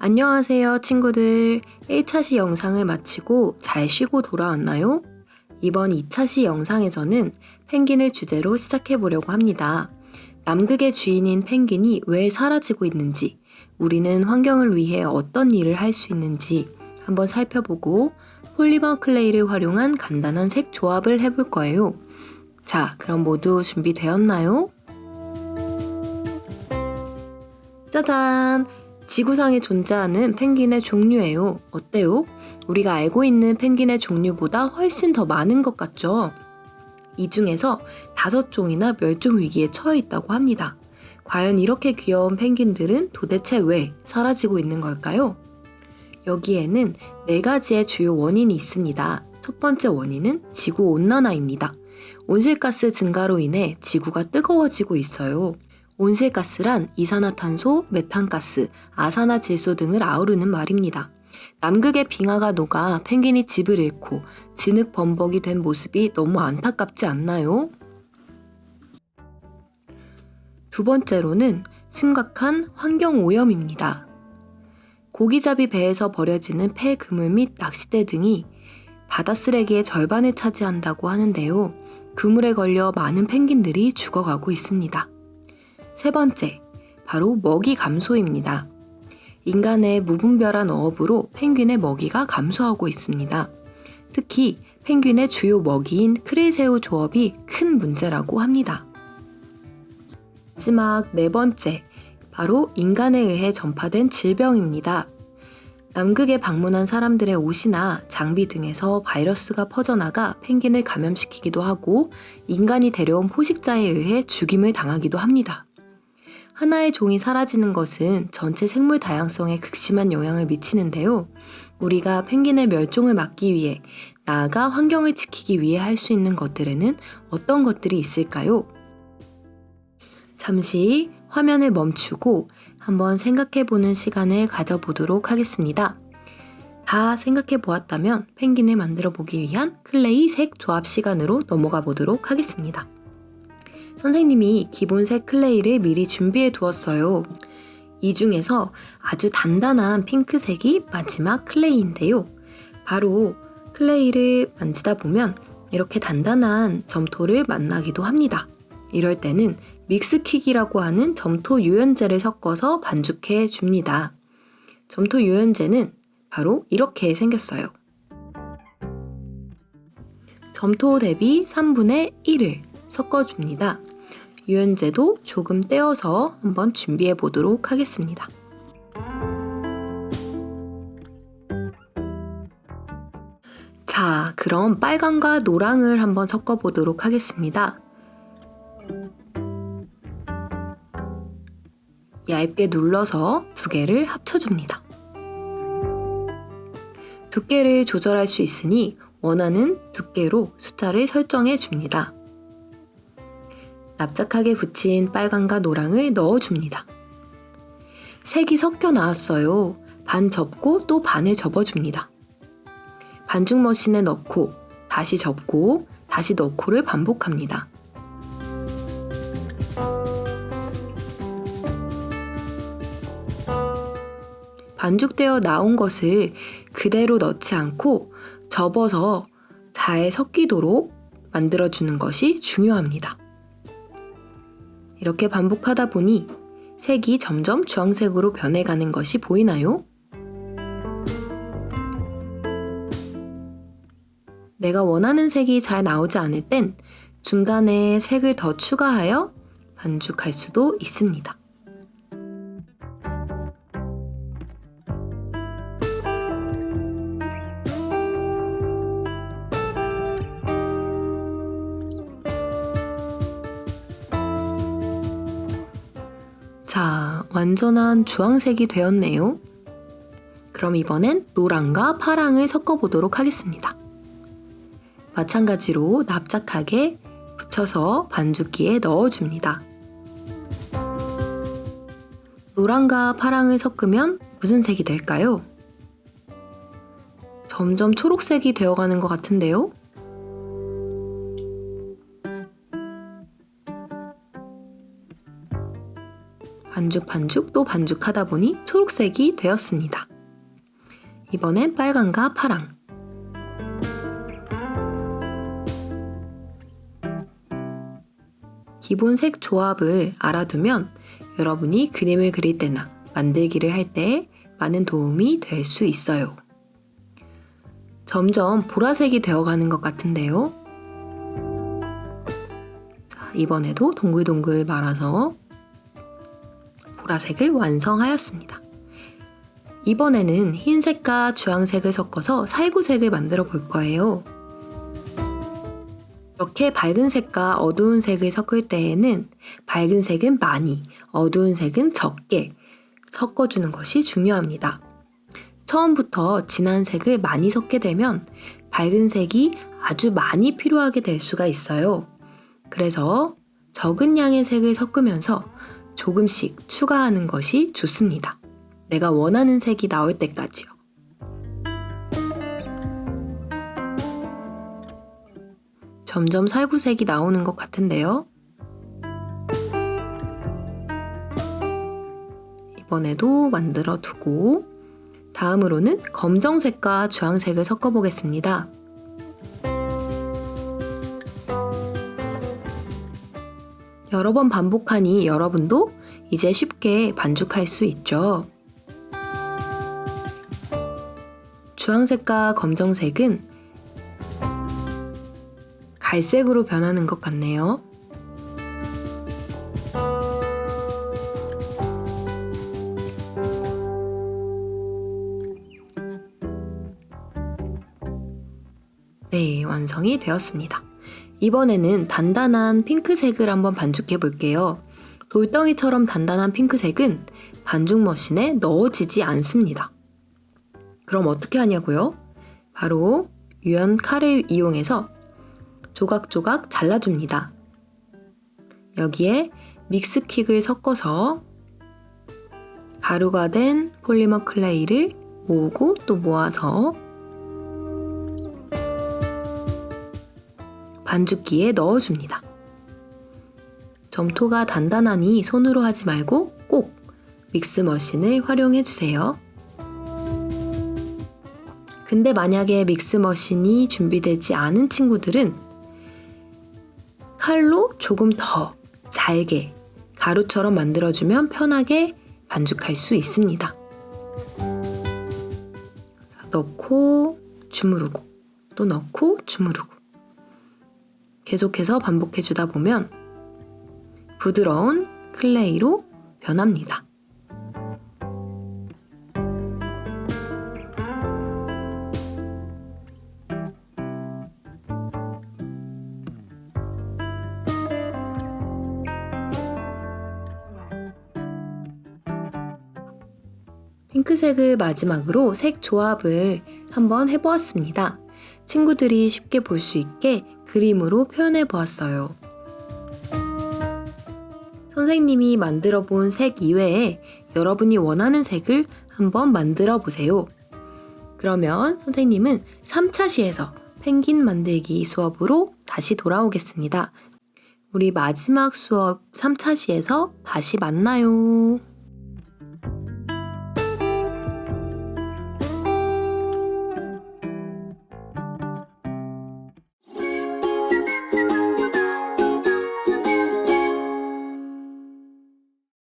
안녕하세요, 친구들. 1차 시 영상을 마치고 잘 쉬고 돌아왔나요? 이번 2차 시 영상에서는 펭귄을 주제로 시작해 보려고 합니다. 남극의 주인인 펭귄이 왜 사라지고 있는지, 우리는 환경을 위해 어떤 일을 할 수 있는지 한번 살펴보고 폴리머 클레이를 활용한 간단한 색 조합을 해볼 거예요. 자, 그럼 모두 준비되었나요? 짜잔! 지구상에 존재하는 펭귄의 종류예요. 어때요? 우리가 알고 있는 펭귄의 종류보다 훨씬 더 많은 것 같죠? 이 중에서 5종이나 멸종 위기에 처해 있다고 합니다. 과연 이렇게 귀여운 펭귄들은 도대체 왜 사라지고 있는 걸까요? 여기에는 4가지의 주요 원인이 있습니다. 첫 번째 원인은 지구온난화입니다. 온실가스 증가로 인해 지구가 뜨거워지고 있어요. 온실가스란 이산화탄소, 메탄가스, 아산화질소 등을 아우르는 말입니다. 남극의 빙하가 녹아 펭귄이 집을 잃고 진흙범벅이 된 모습이 너무 안타깝지 않나요? 두 번째로는 심각한 환경오염입니다. 고기잡이 배에서 버려지는 폐그물 및 낚싯대 등이 바다 쓰레기의 절반을 차지한다고 하는데요. 그물에 걸려 많은 펭귄들이 죽어가고 있습니다. 세 번째, 바로 먹이 감소입니다. 인간의 무분별한 어업으로 펭귄의 먹이가 감소하고 있습니다. 특히 펭귄의 주요 먹이인 크릴새우 조업이 큰 문제라고 합니다. 마지막 4번째, 바로 인간에 의해 전파된 질병입니다. 남극에 방문한 사람들의 옷이나 장비 등에서 바이러스가 퍼져나가 펭귄을 감염시키기도 하고 인간이 데려온 포식자에 의해 죽임을 당하기도 합니다. 하나의 종이 사라지는 것은 전체 생물 다양성에 극심한 영향을 미치는데요. 우리가 펭귄의 멸종을 막기 위해, 나아가 환경을 지키기 위해 할 수 있는 것들에는 어떤 것들이 있을까요? 잠시 화면을 멈추고 한번 생각해보는 시간을 가져보도록 하겠습니다. 다 생각해 보았다면 펭귄을 만들어 보기 위한 클레이 색 조합 시간으로 넘어가 보도록 하겠습니다. 선생님이 기본색 클레이를 미리 준비해 두었어요. 이 중에서 아주 단단한 핑크색이 마지막 클레이인데요. 바로 클레이를 만지다 보면 이렇게 단단한 점토를 만나기도 합니다. 이럴 때는 믹스퀵이라고 하는 점토 유연제를 섞어서 반죽해 줍니다. 점토 유연제는 바로 이렇게 생겼어요. 점토 대비 3분의 1을 섞어줍니다. 유연제도 조금 떼어서 한번 준비해 보도록 하겠습니다. 자, 그럼 빨강과 노랑을 한번 섞어 보도록 하겠습니다. 얇게 눌러서 2개를 합쳐줍니다. 두께를 조절할 수 있으니 원하는 두께로 숫자를 설정해 줍니다. 납작하게 붙인 빨강과 노랑을 넣어줍니다. 색이 섞여 나왔어요. 반 접고 또 반을 접어줍니다. 반죽 머신에 넣고 다시 접고 다시 넣고를 반복합니다. 반죽되어 나온 것을 그대로 넣지 않고 접어서 잘 섞이도록 만들어주는 것이 중요합니다. 이렇게 반복하다 보니 색이 점점 주황색으로 변해가는 것이 보이나요? 내가 원하는 색이 잘 나오지 않을 땐 중간에 색을 더 추가하여 반죽할 수도 있습니다. 자, 완전한 주황색이 되었네요. 그럼 이번엔 노랑과 파랑을 섞어보도록 하겠습니다. 마찬가지로 납작하게 붙여서 반죽기에 넣어줍니다. 노랑과 파랑을 섞으면 무슨 색이 될까요? 점점 초록색이 되어가는 것 같은데요? 반죽 또 반죽하다 보니 초록색이 되었습니다. 이번엔 빨강과 파랑. 기본 색 조합을 알아두면 여러분이 그림을 그릴 때나 만들기를 할 때 많은 도움이 될 수 있어요. 점점 보라색이 되어가는 것 같은데요. 자, 이번에도 동글동글 말아서 보라색을 완성하였습니다. 이번에는 흰색과 주황색을 섞어서 살구색을 만들어 볼 거예요. 이렇게 밝은 색과 어두운 색을 섞을 때에는 밝은 색은 많이, 어두운 색은 적게 섞어주는 것이 중요합니다. 처음부터 진한 색을 많이 섞게 되면 밝은 색이 아주 많이 필요하게 될 수가 있어요. 그래서 적은 양의 색을 섞으면서 조금씩 추가하는 것이 좋습니다. 내가 원하는 색이 나올 때까지요. 점점 살구색이 나오는 것 같은데요. 이번에도 만들어 두고 다음으로는 검정색과 주황색을 섞어 보겠습니다. 여러 번 반복하니 여러분도 이제 쉽게 반죽할 수 있죠. 주황색과 검정색은 갈색으로 변하는 것 같네요. 네, 완성이 되었습니다. 이번에는 단단한 핑크색을 한번 반죽해 볼게요. 돌덩이처럼 단단한 핑크색은 반죽 머신에 넣어지지 않습니다. 그럼 어떻게 하냐고요? 바로 유연 칼을 이용해서 조각조각 잘라줍니다. 여기에 믹스퀵을 섞어서 가루가 된 폴리머 클레이를 모으고 또 모아서 반죽기에 넣어줍니다. 점토가 단단하니 손으로 하지 말고 꼭 믹스 머신을 활용해 주세요. 근데 만약에 믹스 머신이 준비되지 않은 친구들은 칼로 조금 더 잘게 가루처럼 만들어주면 편하게 반죽할 수 있습니다. 넣고 주무르고 또 넣고 주무르고 계속해서 반복해주다 보면 부드러운 클레이로 변합니다. 핑크색을 마지막으로 색 조합을 한번 해보았습니다. 친구들이 쉽게 볼 수 있게 그림으로 표현해 보았어요. 선생님이 만들어 본 색 이외에 여러분이 원하는 색을 한번 만들어 보세요. 그러면 선생님은 3차 시에서 펭귄 만들기 수업으로 다시 돌아오겠습니다. 우리 마지막 수업 3차 시에서 다시 만나요.